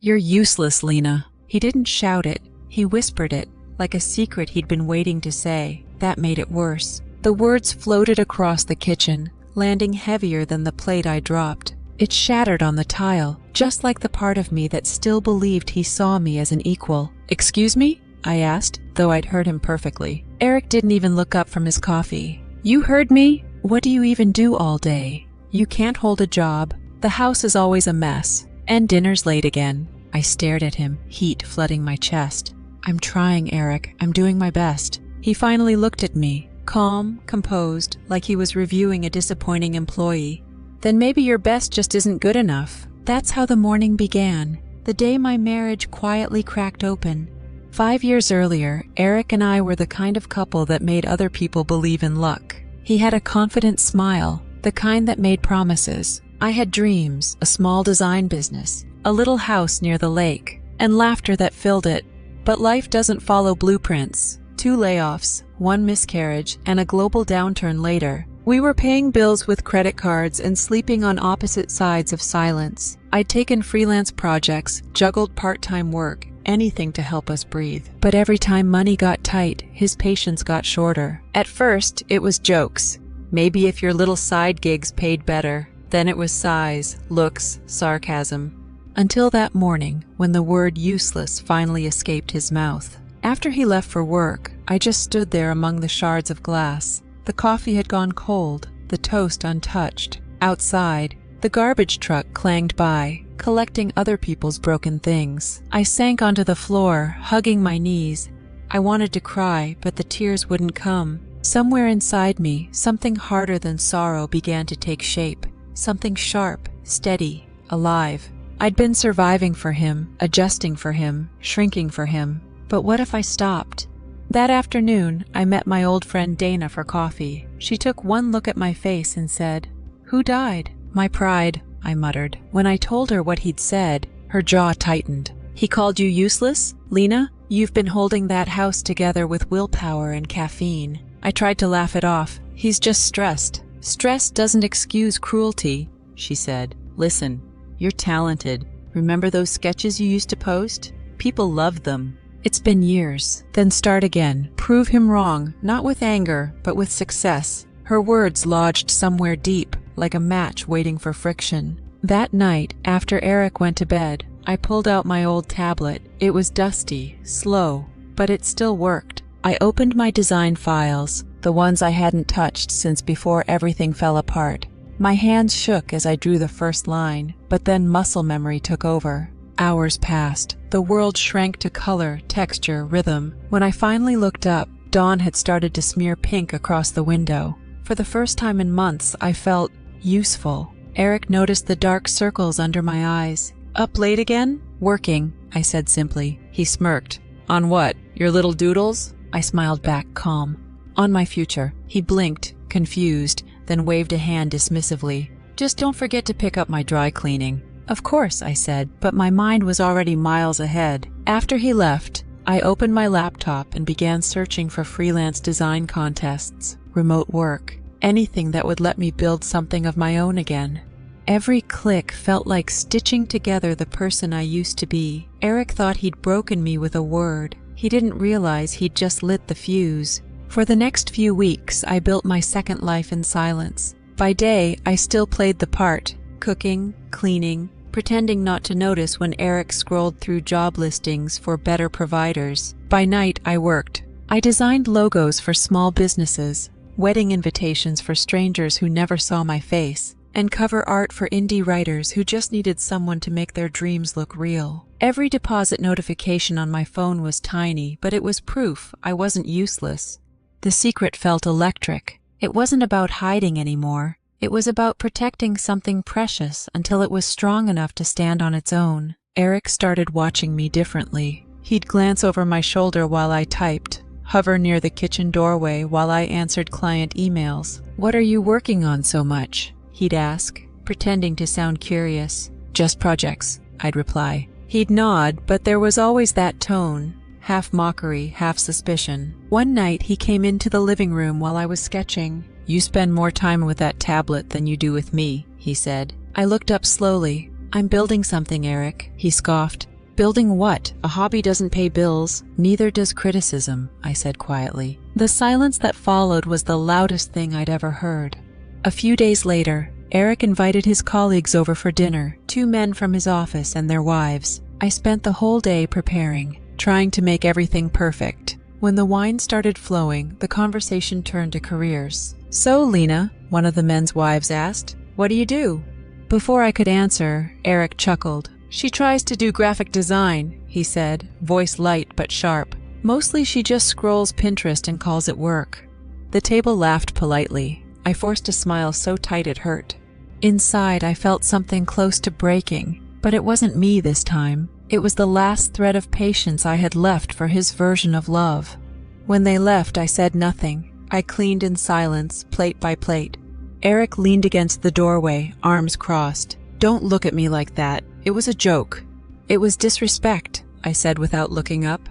"You're useless, Lena." He didn't shout it. He whispered it, like a secret he'd been waiting to say. That made it worse. The words floated across the kitchen, landing heavier than the plate I dropped. It shattered on the tile, just like the part of me that still believed he saw me as an equal. "Excuse me?" I asked, though I'd heard him perfectly. Eric didn't even look up from his coffee. "You heard me? What do you even do all day? You can't hold a job. The house is always a mess. And dinner's late again." I stared at him, heat flooding my chest. "I'm trying, Eric. I'm doing my best." He finally looked at me, calm, composed, like he was reviewing a disappointing employee. "Then maybe your best just isn't good enough." That's how the morning began, the day my marriage quietly cracked open. 5 years earlier, Eric and I were the kind of couple that made other people believe in luck. He had a confident smile, the kind that made promises. I had dreams, a small design business, a little house near the lake, and laughter that filled it. But life doesn't follow blueprints. 2 layoffs, 1 miscarriage, and a global downturn later. We were paying bills with credit cards and sleeping on opposite sides of silence. I'd taken freelance projects, juggled part-time work, anything to help us breathe. But every time money got tight, his patience got shorter. At first, it was jokes. Maybe if your little side gigs paid better. Then it was sighs, looks, sarcasm. Until that morning, when the word useless finally escaped his mouth. After he left for work, I just stood there among the shards of glass. The coffee had gone cold, the toast untouched. Outside, the garbage truck clanged by, collecting other people's broken things. I sank onto the floor, hugging my knees. I wanted to cry, but the tears wouldn't come. Somewhere inside me, something harder than sorrow began to take shape. Something sharp, steady, alive. I'd been surviving for him, adjusting for him, shrinking for him. But what if I stopped? That afternoon, I met my old friend Dana for coffee. She took one look at my face and said, "Who died?" "My pride," I muttered. When I told her what he'd said, her jaw tightened. "He called you useless? Lena, you've been holding that house together with willpower and caffeine." I tried to laugh it off. "He's just stressed." "Stress doesn't excuse cruelty," she said. "Listen, you're talented. Remember those sketches you used to post? People loved them. It's been years. Then start again. Prove him wrong, not with anger, but with success." Her words lodged somewhere deep, like a match waiting for friction. That night, after Eric went to bed, I pulled out my old tablet. It was dusty, slow, but it still worked. I opened my design files, the ones I hadn't touched since before everything fell apart. My hands shook as I drew the first line, but then muscle memory took over. Hours passed. The world shrank to color, texture, rhythm. When I finally looked up, dawn had started to smear pink across the window. For the first time in months, I felt useful. Eric noticed the dark circles under my eyes. "Up late again?" "Working," I said simply. He smirked. "On what? Your little doodles?" I smiled back, calm. "On my future." He blinked, confused, then waved a hand dismissively. "Just don't forget to pick up my dry cleaning." "Of course," I said, but my mind was already miles ahead. After he left, I opened my laptop and began searching for freelance design contests, remote work, anything that would let me build something of my own again. Every click felt like stitching together the person I used to be. Eric thought he'd broken me with a word. He didn't realize he'd just lit the fuse. For the next few weeks, I built my second life in silence. By day, I still played the part, cooking, cleaning, pretending not to notice when Eric scrolled through job listings for better providers. By night, I worked. I designed logos for small businesses, wedding invitations for strangers who never saw my face, and cover art for indie writers who just needed someone to make their dreams look real. Every deposit notification on my phone was tiny, but it was proof I wasn't useless. The secret felt electric. It wasn't about hiding anymore. It was about protecting something precious until it was strong enough to stand on its own. Eric started watching me differently. He'd glance over my shoulder while I typed, hover near the kitchen doorway while I answered client emails. "What are you working on so much?" he'd ask, pretending to sound curious. "Just projects," I'd reply. He'd nod, but there was always that tone, half mockery, half suspicion. One night he came into the living room while I was sketching. "You spend more time with that tablet than you do with me," he said. I looked up slowly. "I'm building something, Eric," he scoffed. Building what? A hobby doesn't pay bills. Neither does criticism, I said quietly. The silence that followed was the loudest thing I'd ever heard. A few days later, Eric invited his colleagues over for dinner, 2 men from his office and their wives. I spent the whole day preparing, trying to make everything perfect. When the wine started flowing, the conversation turned to careers. "So, Lena," one of the men's wives asked, "what do you do?" Before I could answer, Eric chuckled. "She tries to do graphic design," he said, voice light but sharp. "Mostly she just scrolls Pinterest and calls it work." The table laughed politely. I forced a smile so tight it hurt. Inside, I felt something close to breaking, but it wasn't me this time. It was the last thread of patience I had left for his version of love. When they left, I said nothing. I cleaned in silence, plate by plate. Eric leaned against the doorway, arms crossed. "Don't look at me like that. It was a joke." "It was disrespect," I said without looking up.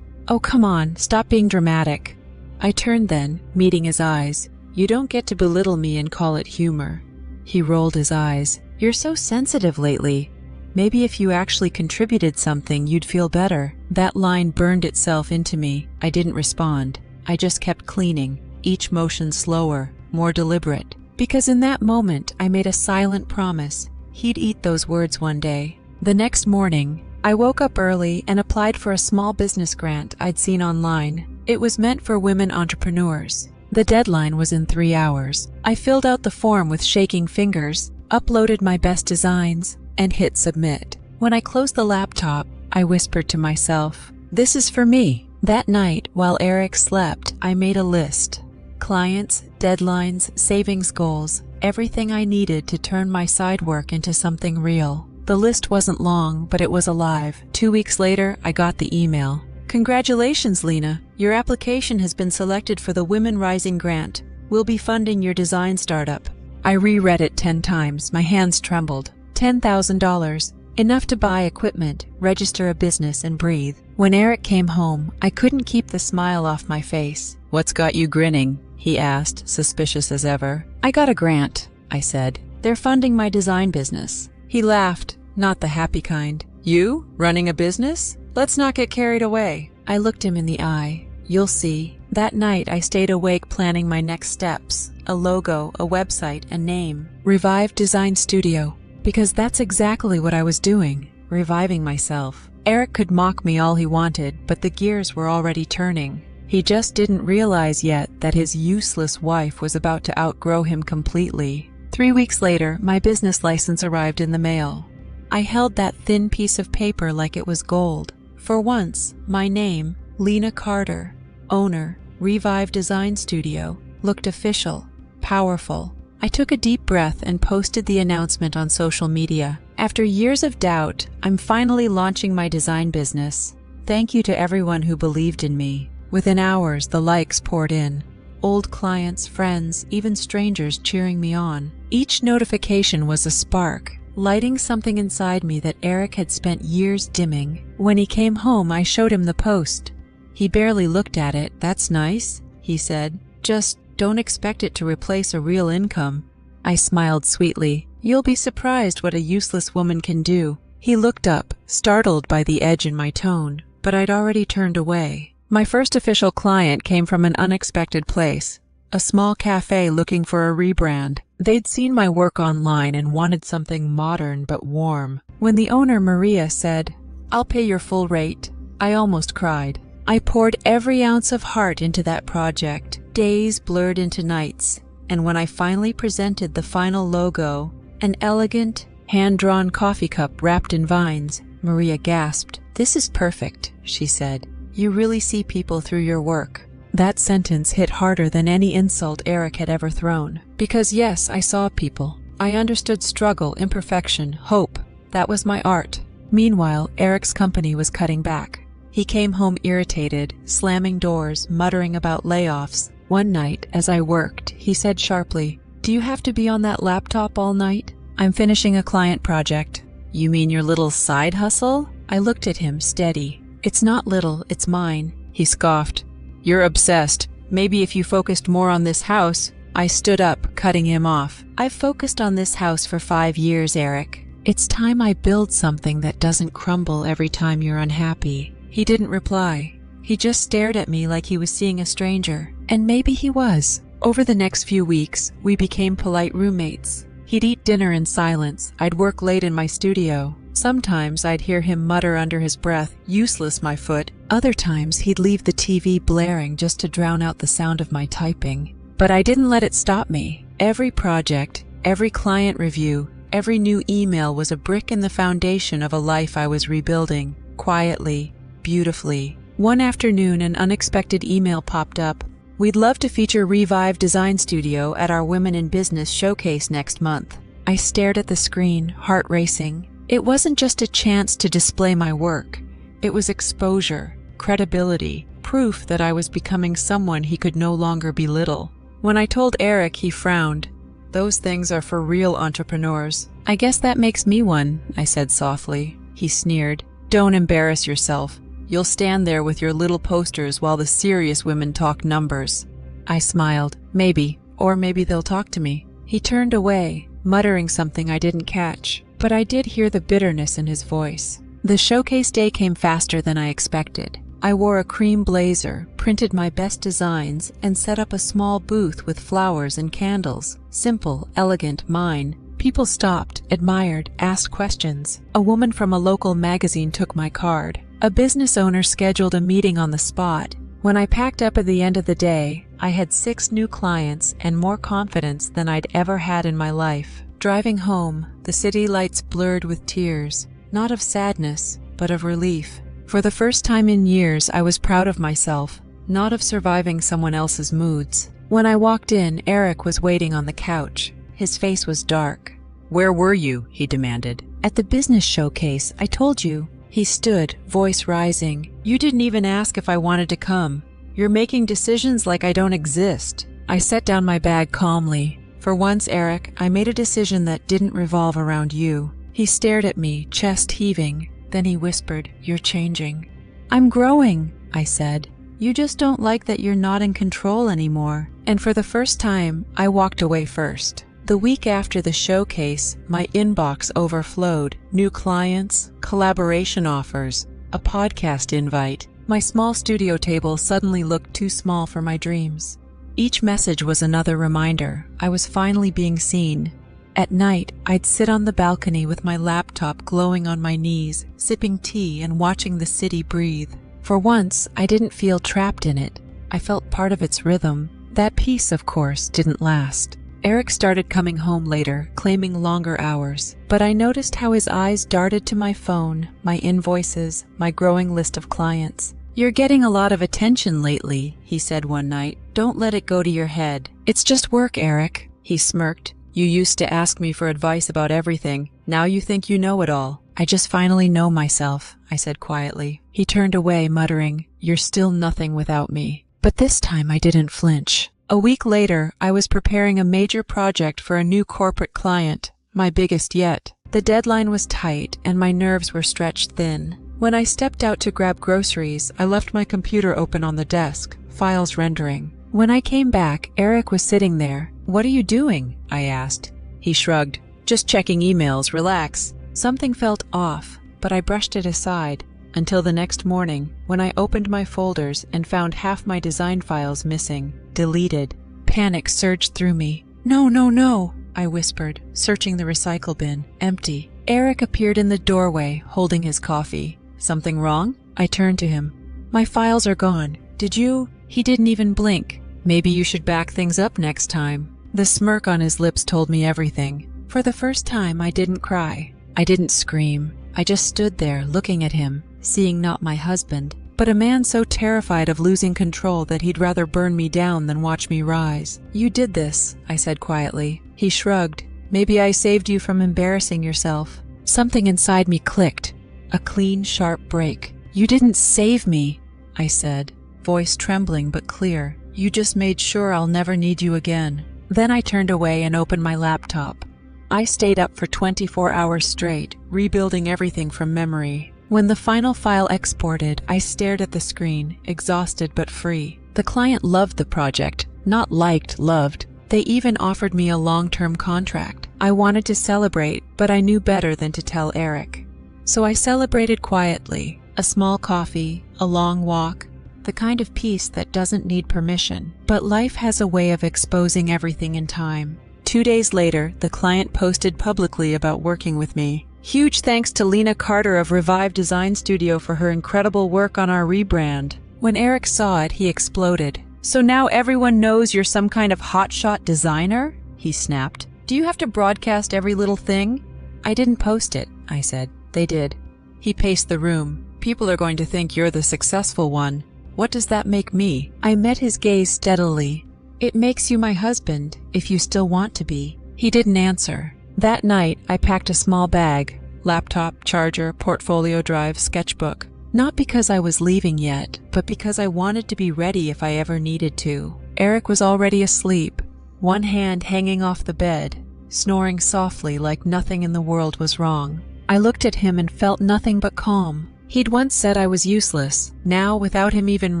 "Oh, come on, stop being dramatic." I turned then, meeting his eyes. "You don't get to belittle me and call it humor." He rolled his eyes. "You're so sensitive lately. Maybe if you actually contributed something, you'd feel better." That line burned itself into me. I didn't respond. I just kept cleaning, each motion slower, more deliberate. Because in that moment, I made a silent promise. He'd eat those words one day. The next morning, I woke up early and applied for a small business grant I'd seen online. It was meant for women entrepreneurs. The deadline was in 3 hours. I filled out the form with shaking fingers, uploaded my best designs, and hit submit. When I closed the laptop, I whispered to myself, "This is for me." That night, while Eric slept, I made a list. Clients, deadlines, savings goals, everything I needed to turn my side work into something real. The list wasn't long, but it was alive. 2 weeks later, I got the email. "Congratulations, Lena. Your application has been selected for the Women Rising Grant. We'll be funding your design startup." I reread it 10 times. My hands trembled. $10,000. Enough to buy equipment, register a business, and breathe. When Eric came home, I couldn't keep the smile off my face. "What's got you grinning?" he asked, suspicious as ever. "I got a grant," I said. "They're funding my design business." He laughed, not the happy kind. "You? Running a business? Let's not get carried away." I looked him in the eye. "You'll see." That night, I stayed awake planning my next steps. A logo, a website, a name. Revive Design Studio. Because that's exactly what I was doing, reviving myself. Eric could mock me all he wanted, but the gears were already turning. He just didn't realize yet that his useless wife was about to outgrow him completely. 3 weeks later, my business license arrived in the mail. I held that thin piece of paper like it was gold. For once, my name, Lena Carter, owner, Revive Design Studio, looked official, powerful. I took a deep breath and posted the announcement on social media. After years of doubt, I'm finally launching my design business. Thank you to everyone who believed in me. Within hours, the likes poured in. Old clients, friends, even strangers cheering me on. Each notification was a spark, lighting something inside me that Eric had spent years dimming. When he came home, I showed him the post. He barely looked at it. "That's nice," he said. "Just don't expect it to replace a real income." I smiled sweetly. "You'll be surprised what a useless woman can do." He looked up, startled by the edge in my tone, but I'd already turned away. My first official client came from an unexpected place, a small cafe looking for a rebrand. They'd seen my work online and wanted something modern but warm. When the owner, Maria, said, "I'll pay your full rate," I almost cried. I poured every ounce of heart into that project. Days blurred into nights, and when I finally presented the final logo, an elegant, hand-drawn coffee cup wrapped in vines, Maria gasped. "This is perfect," she said. "You really see people through your work." That sentence hit harder than any insult Eric had ever thrown. Because yes, I saw people. I understood struggle, imperfection, hope. That was my art. Meanwhile, Eric's company was cutting back. He came home irritated, slamming doors, muttering about layoffs. One night, as I worked, he said sharply, "Do you have to be on that laptop all night?" "I'm finishing a client project." "You mean your little side hustle?" I looked at him, steady. "It's not little, it's mine." He scoffed. "You're obsessed. Maybe if you focused more on this house." I stood up, cutting him off. "I've focused on this house for 5 years, Eric. It's time I build something that doesn't crumble every time you're unhappy." He didn't reply. He just stared at me like he was seeing a stranger. And maybe he was. Over the next few weeks, we became polite roommates. He'd eat dinner in silence. I'd work late in my studio. Sometimes I'd hear him mutter under his breath, "Useless, my foot." Other times he'd leave the TV blaring just to drown out the sound of my typing. But I didn't let it stop me. Every project, every client review, every new email was a brick in the foundation of a life I was rebuilding, quietly, beautifully. One afternoon, an unexpected email popped up. "We'd love to feature Revive Design Studio at our Women in Business showcase next month." I stared at the screen, heart racing. It wasn't just a chance to display my work. It was exposure, credibility, proof that I was becoming someone he could no longer belittle. When I told Eric, he frowned. "Those things are for real entrepreneurs." "I guess that makes me one," I said softly. He sneered. "Don't embarrass yourself. You'll stand there with your little posters while the serious women talk numbers." I smiled. "Maybe. Or maybe they'll talk to me." He turned away, muttering something I didn't catch, but I did hear the bitterness in his voice. The showcase day came faster than I expected. I wore a cream blazer, printed my best designs, and set up a small booth with flowers and candles. Simple, elegant, mine. People stopped, admired, asked questions. A woman from a local magazine took my card. A business owner scheduled a meeting on the spot. When I packed up at the end of the day, I had 6 new clients and more confidence than I'd ever had in my life. Driving home, the city lights blurred with tears, not of sadness, but of relief. For the first time in years, I was proud of myself, not of surviving someone else's moods. When I walked in, Eric was waiting on the couch. His face was dark. "Where were you?" he demanded. "At the business showcase, I told you." He stood, voice rising. "You didn't even ask if I wanted to come. You're making decisions like I don't exist." I set down my bag calmly. "For once, Eric, I made a decision that didn't revolve around you." He stared at me, chest heaving. Then he whispered, "You're changing." "I'm growing," I said. "You just don't like that you're not in control anymore." And for the first time, I walked away first. The week after the showcase, my inbox overflowed. New clients, collaboration offers, a podcast invite. My small studio table suddenly looked too small for my dreams. Each message was another reminder. I was finally being seen. At night, I'd sit on the balcony with my laptop glowing on my knees, sipping tea and watching the city breathe. For once, I didn't feel trapped in it. I felt part of its rhythm. That peace, of course, didn't last. Eric started coming home later, claiming longer hours, but I noticed how his eyes darted to my phone, my invoices, my growing list of clients. "You're getting a lot of attention lately," he said one night. "Don't let it go to your head." "It's just work, Eric," he smirked. "You used to ask me for advice about everything. Now you think you know it all." "I just finally know myself," I said quietly. He turned away, muttering, "You're still nothing without me." But this time I didn't flinch. A week later, I was preparing a major project for a new corporate client, my biggest yet. The deadline was tight, and my nerves were stretched thin. When I stepped out to grab groceries, I left my computer open on the desk, files rendering. When I came back, Eric was sitting there. "What are you doing?" I asked. He shrugged. "Just checking emails, relax." Something felt off, but I brushed it aside, until the next morning, when I opened my folders and found half my design files missing, deleted. Panic surged through me. "No, no, no," I whispered, searching the recycle bin. Empty. Eric appeared in the doorway, holding his coffee. "Something wrong?" I turned to him. "My files are gone. Did you?" He didn't even blink. "Maybe you should back things up next time." The smirk on his lips told me everything. For the first time, I didn't cry. I didn't scream. I just stood there, looking at him, seeing not my husband, but a man so terrified of losing control that he'd rather burn me down than watch me rise. "You did this," I said quietly. He shrugged. "Maybe I saved you from embarrassing yourself." Something inside me clicked. A clean, sharp break. "You didn't save me," I said, voice trembling but clear. "You just made sure I'll never need you again." Then I turned away and opened my laptop. I stayed up for 24 hours straight, rebuilding everything from memory. When the final file exported, I stared at the screen, exhausted but free. The client loved the project, not liked, loved. They even offered me a long-term contract. I wanted to celebrate, but I knew better than to tell Eric. So I celebrated quietly, a small coffee, a long walk, the kind of peace that doesn't need permission. But life has a way of exposing everything in time. 2 days later, the client posted publicly about working with me. Huge thanks to Lena Carter of Revive Design Studio for her incredible work on our rebrand. When Eric saw it, he exploded. So now everyone knows you're some kind of hotshot designer? He snapped. Do you have to broadcast every little thing? I didn't post it, I said. They did. He paced the room. People are going to think you're the successful one. What does that make me? I met his gaze steadily. It makes you my husband, if you still want to be. He didn't answer. That night, I packed a small bag. Laptop, charger, portfolio drive, sketchbook. Not because I was leaving yet, but because I wanted to be ready if I ever needed to. Eric was already asleep, one hand hanging off the bed, snoring softly like nothing in the world was wrong. I looked at him and felt nothing but calm. He'd once said I was useless. Now, without him even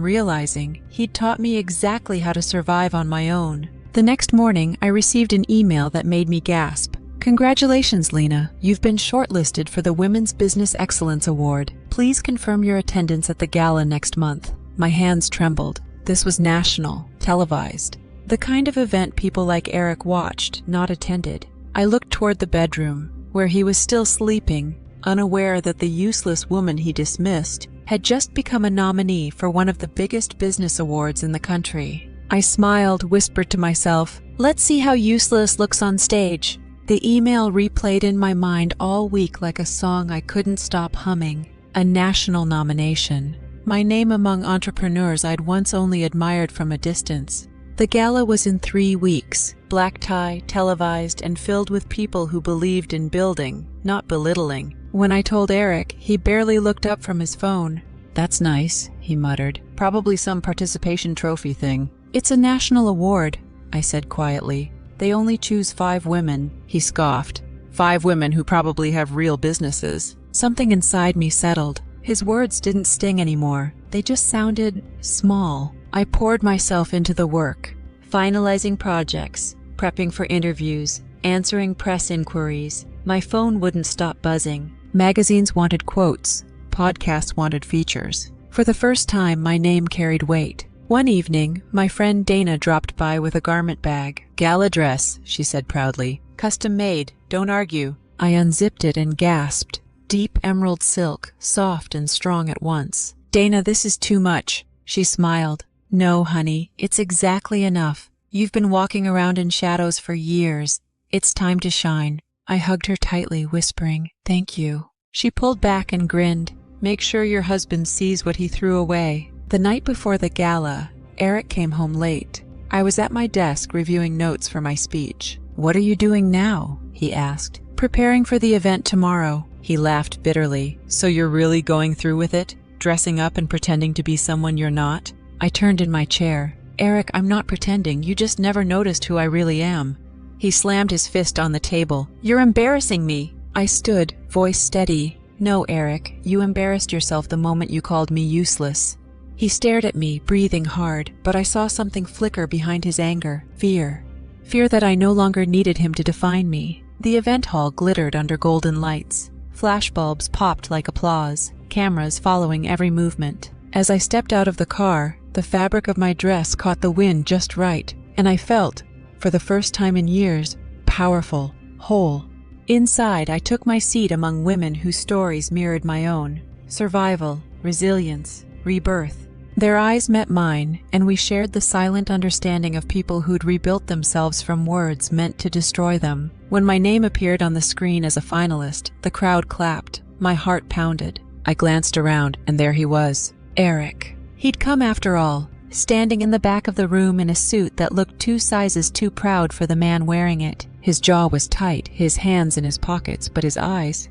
realizing, he'd taught me exactly how to survive on my own. The next morning, I received an email that made me gasp. Congratulations, Lena. You've been shortlisted for the Women's Business Excellence Award. Please confirm your attendance at the gala next month. My hands trembled. This was national, televised. The kind of event people like Eric watched, not attended. I looked toward the bedroom, where he was still sleeping, unaware that the useless woman he dismissed had just become a nominee for one of the biggest business awards in the country. I smiled, whispered to myself, "Let's see how useless looks on stage." The email replayed in my mind all week like a song I couldn't stop humming. A national nomination. My name among entrepreneurs I'd once only admired from a distance. The gala was in 3 weeks, black tie, televised, and filled with people who believed in building, not belittling. When I told Eric, he barely looked up from his phone. "That's nice," he muttered. "Probably some participation trophy thing." "It's a national award," I said quietly. "They only choose 5 women." He scoffed. 5 women who probably have real businesses." Something inside me settled. His words didn't sting anymore. They just sounded small. I poured myself into the work, finalizing projects, prepping for interviews, answering press inquiries. My phone wouldn't stop buzzing. Magazines wanted quotes. Podcasts wanted features. For the first time, my name carried weight. One evening, my friend Dana dropped by with a garment bag. "Gala dress," she said proudly. "Custom made. Don't argue." I unzipped it and gasped. Deep emerald silk, soft and strong at once. "Dana, this is too much." She smiled. "No, honey, it's exactly enough. You've been walking around in shadows for years. It's time to shine." I hugged her tightly, whispering, "Thank you." She pulled back and grinned. "Make sure your husband sees what he threw away." The night before the gala, Eric came home late. I was at my desk reviewing notes for my speech. "What are you doing now?" he asked. "Preparing for the event tomorrow." He laughed bitterly. "So you're really going through with it? Dressing up and pretending to be someone you're not?" I turned in my chair. "Eric, I'm not pretending. You just never noticed who I really am." He slammed his fist on the table. "You're embarrassing me." I stood, voice steady. "No, Eric, you embarrassed yourself the moment you called me useless." He stared at me, breathing hard, but I saw something flicker behind his anger. Fear. Fear that I no longer needed him to define me. The event hall glittered under golden lights. Flashbulbs popped like applause, cameras following every movement. As I stepped out of the car, the fabric of my dress caught the wind just right, and I felt, for the first time in years, powerful, whole. Inside, I took my seat among women whose stories mirrored my own. Survival, resilience, rebirth. Their eyes met mine, and we shared the silent understanding of people who'd rebuilt themselves from words meant to destroy them. When my name appeared on the screen as a finalist, the crowd clapped. My heart pounded. I glanced around, and there he was. Eric. He'd come after all, standing in the back of the room in a suit that looked 2 sizes too proud for the man wearing it. His jaw was tight, his hands in his pockets, but his eyes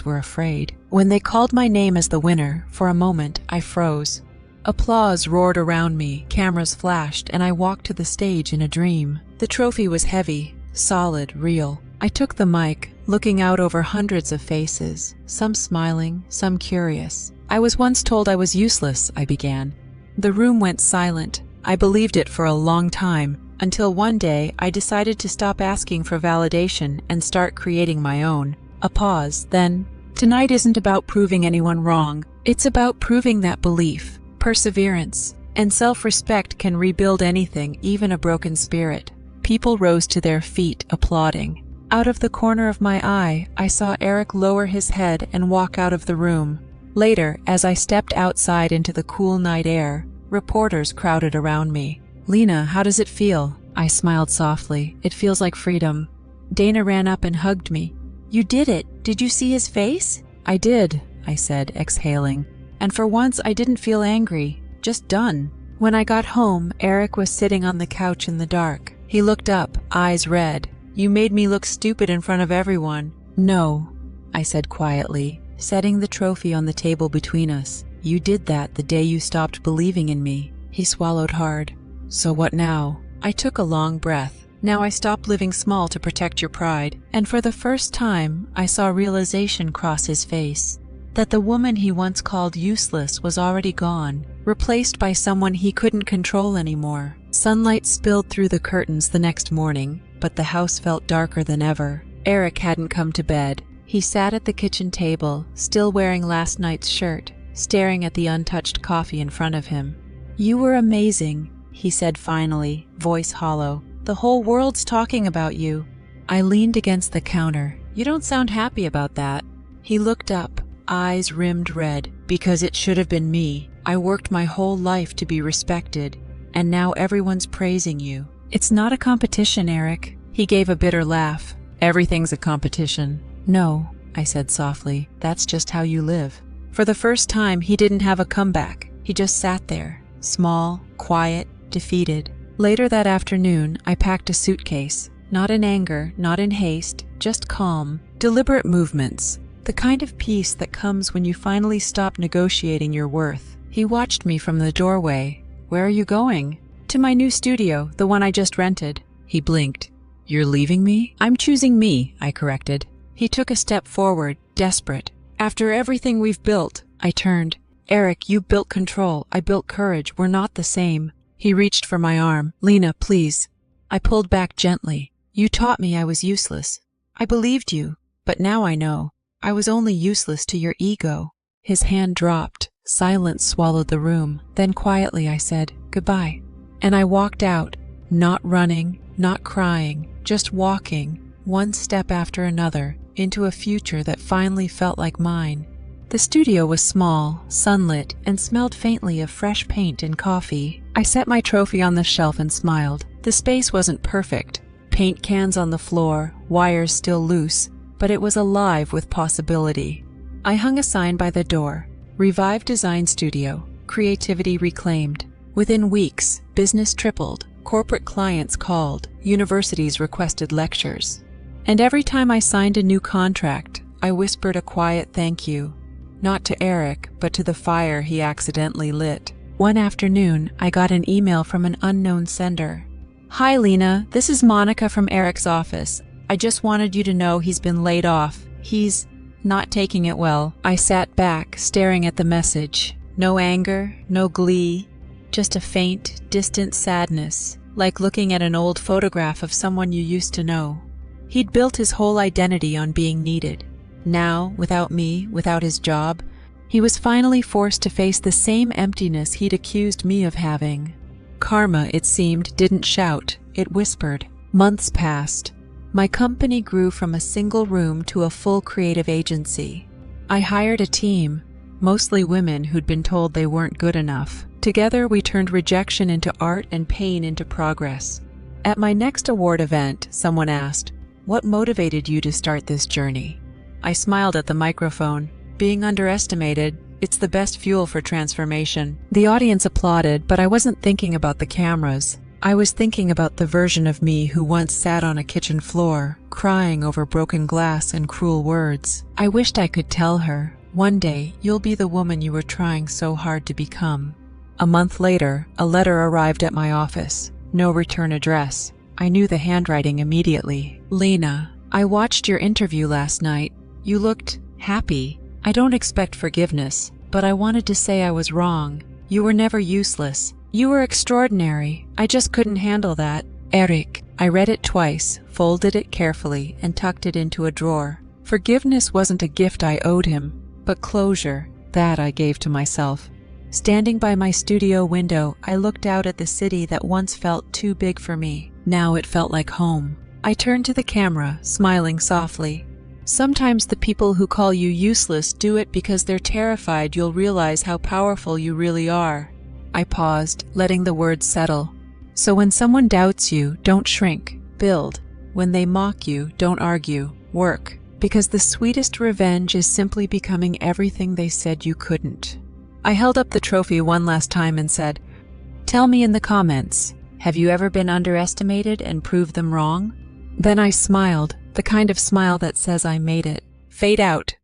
were afraid. When they called my name as the winner, for a moment, I froze. Applause roared around me, cameras flashed, and I walked to the stage in a dream. The trophy was heavy, solid, real. I took the mic, looking out over hundreds of faces, some smiling, some curious. "I was once told I was useless," I began. The room went silent. I believed it for a long time, until one day I decided to stop asking for validation and start creating my own. A pause, then, tonight isn't about proving anyone wrong. It's about proving that belief, perseverance, and self-respect can rebuild anything, even a broken spirit. People rose to their feet, applauding. Out of the corner of my eye, I saw Eric lower his head and walk out of the room. Later, as I stepped outside into the cool night air, reporters crowded around me. "Lena, how does it feel?" I smiled softly. "It feels like freedom." Dana ran up and hugged me. "You did it! Did you see his face?" "I did," I said, exhaling. "And for once I didn't feel angry, just done." When I got home, Eric was sitting on the couch in the dark. He looked up, eyes red. "You made me look stupid in front of everyone." "No," I said quietly, setting the trophy on the table between us. "You did that the day you stopped believing in me." He swallowed hard. "So what now?" I took a long breath. "Now I stopped living small to protect your pride." And for the first time, I saw realization cross his face. That the woman he once called useless was already gone, replaced by someone he couldn't control anymore. Sunlight spilled through the curtains the next morning, but the house felt darker than ever. Eric hadn't come to bed. He sat at the kitchen table, still wearing last night's shirt, staring at the untouched coffee in front of him. "You were amazing," he said finally, voice hollow. "The whole world's talking about you." I leaned against the counter. "You don't sound happy about that." He looked up, eyes rimmed red. "Because it should have been me. I worked my whole life to be respected, and now everyone's praising you." "It's not a competition, Eric." He gave a bitter laugh. "Everything's a competition." "No," I said softly, "that's just how you live." For the first time, he didn't have a comeback. He just sat there, small, quiet, defeated. Later that afternoon, I packed a suitcase. Not in anger, not in haste, just calm, deliberate movements. The kind of peace that comes when you finally stop negotiating your worth. He watched me from the doorway. "Where are you going?" "To my new studio, the one I just rented." He blinked. "You're leaving me?" "I'm choosing me," I corrected. He took a step forward, desperate. "After everything we've built." I turned. "Eric, you built control. I built courage. We're not the same." He reached for my arm. "Lena, please." I pulled back gently. "You taught me I was useless. I believed you, but now I know. I was only useless to your ego." His hand dropped. Silence swallowed the room. Then quietly I said, "Goodbye." And I walked out, not running, not crying, just walking, one step after another, into a future that finally felt like mine. The studio was small, sunlit, and smelled faintly of fresh paint and coffee. I set my trophy on the shelf and smiled. The space wasn't perfect. Paint cans on the floor, wires still loose, but it was alive with possibility. I hung a sign by the door. Revive Design Studio, creativity reclaimed. Within weeks, business tripled, corporate clients called, universities requested lectures. And every time I signed a new contract, I whispered a quiet thank you. Not to Eric, but to the fire he accidentally lit. One afternoon, I got an email from an unknown sender. "Hi Lena, this is Monica from Eric's office. I just wanted you to know he's been laid off. He's not taking it well." I sat back, staring at the message. No anger, no glee, just a faint, distant sadness, like looking at an old photograph of someone you used to know. He'd built his whole identity on being needed. Now, without me, without his job, he was finally forced to face the same emptiness he'd accused me of having. Karma, it seemed, didn't shout, it whispered. Months passed. My company grew from a single room to a full creative agency. I hired a team, mostly women who'd been told they weren't good enough. Together we turned rejection into art and pain into progress. At my next award event, someone asked, "What motivated you to start this journey?" I smiled at the microphone. "Being underestimated, it's the best fuel for transformation." The audience applauded, but I wasn't thinking about the cameras. I was thinking about the version of me who once sat on a kitchen floor, crying over broken glass and cruel words. I wished I could tell her, "One day, you'll be the woman you were trying so hard to become." A month later, a letter arrived at my office. No return address. I knew the handwriting immediately. "Lena, I watched your interview last night. You looked happy. I don't expect forgiveness, but I wanted to say I was wrong. You were never useless. You were extraordinary. I just couldn't handle that. Eric. I read it twice, folded it carefully, and tucked it into a drawer. Forgiveness wasn't a gift I owed him, but closure, that I gave to myself. Standing by my studio window, I looked out at the city that once felt too big for me. Now it felt like home. I turned to the camera, smiling softly. Sometimes the people who call you useless do it because they're terrified you'll realize how powerful you really are. I paused, letting the words settle. So when someone doubts you, don't shrink, build. When they mock you, don't argue, work. Because the sweetest revenge is simply becoming everything they said you couldn't. I held up the trophy one last time and said, "Tell me in the comments, have you ever been underestimated and proved them wrong?" Then I smiled, the kind of smile that says I made it. Fade out.